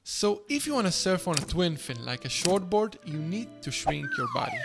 So if you want to surf on a twin fin like a shortboard, you need to shrink your body.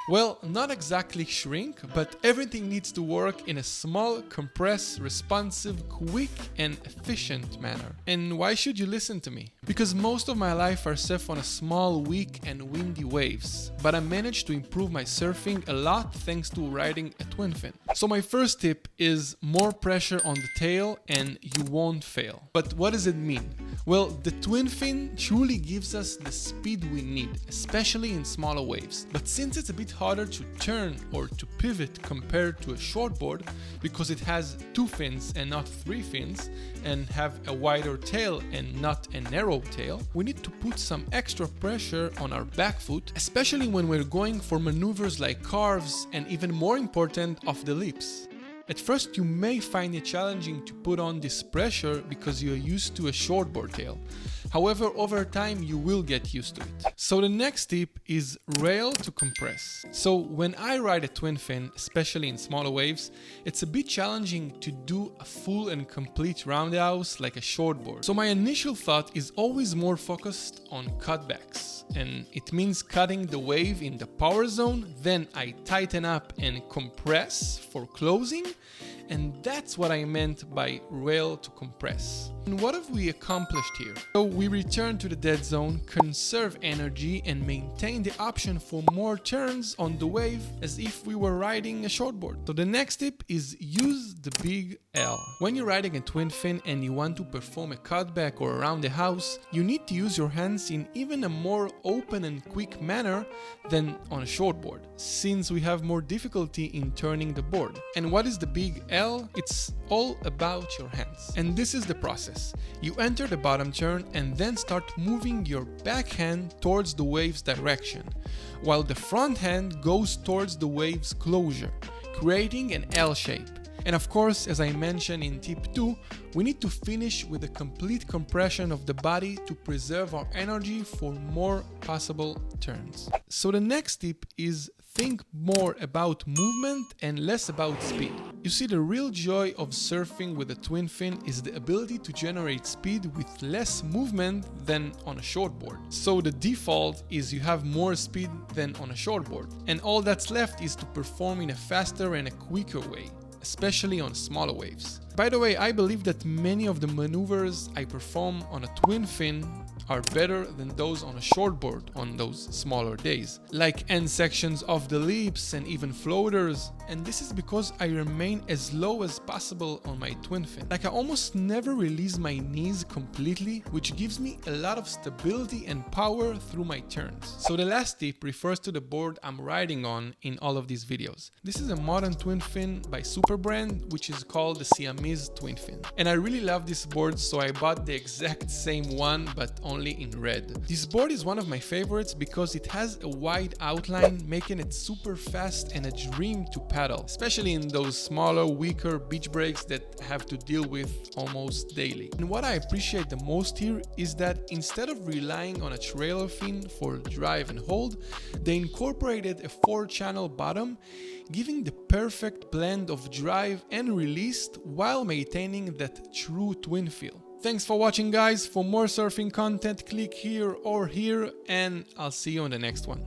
Well, not exactly shrink, but everything needs to work in a small, compressed, responsive, quick, and efficient manner. And why should you listen to me? Because most of my life I surf on a small, weak, and windy waves, but I managed to improve my surfing a lot thanks to riding a twin fin. So my first tip is more pressure on the tail and you won't fail. But what does it mean? Well, the twin fin truly gives us the speed we need, especially in smaller waves. But since it's a bit harder to turn or to pivot compared to a shortboard, because it has 2 fins and not 3 fins, and have a wider tail and not a narrow tail, we need to put some extra pressure on our back foot, especially when we're going for maneuvers like carves and, even more important, off the lips. At first you may find it challenging to put on this pressure because you're used to a shortboard tail. However, over time you will get used to it. So the next tip is rail to compress. So when I ride a twin fin, especially in smaller waves, it's a bit challenging to do a full and complete roundhouse like a shortboard. So my initial thought is always more focused on cutbacks. And it means cutting the wave in the power zone, then I tighten up and compress for closing, and that's what I meant by rail to compress. And what have we accomplished here? So we return to the dead zone, conserve energy, and maintain the option for more turns on the wave as if we were riding a shortboard. So the next tip is use the big L. When you're riding a twin fin and you want to perform a cutback or around the house, you need to use your hands in even a more open and quick manner than on a shortboard, since we have more difficulty in turning the board. And what is the big L? It's all about your hands. And this is the process. You enter the bottom turn and then start moving your back hand towards the wave's direction, while the front hand goes towards the wave's closure, creating an L shape. And of course, as I mentioned in tip 2, we need to finish with a complete compression of the body to preserve our energy for more possible turns. So the next tip is think more about movement and less about speed. You see, the real joy of surfing with a twin fin is the ability to generate speed with less movement than on a shortboard. So the default is you have more speed than on a shortboard, and all that's left is to perform in a faster and a quicker way, especially on smaller waves. By the way, I believe that many of the maneuvers I perform on a twin fin are better than those on a shortboard on those smaller days, like end sections of the lips and even floaters. And this is because I remain as low as possible on my twin fin. Like, I almost never release my knees completely, which gives me a lot of stability and power through my turns. So the last tip refers to the board I'm riding on in all of these videos. This is a modern twin fin by Superbrand, which is called the Siamese twin fin. And I really love this board, so I bought the exact same one, but only in red. This board is one of my favorites because it has a wide outline, making it super fast and a dream to paddle, especially in those smaller, weaker beach breaks that have to deal with almost daily. And what I appreciate the most here is that instead of relying on a trailer fin for drive and hold, they incorporated a 4-channel bottom, giving the perfect blend of drive and release while maintaining that true twin feel. Thanks for watching, guys. For more surfing content, click here or here, and I'll see you on the next one.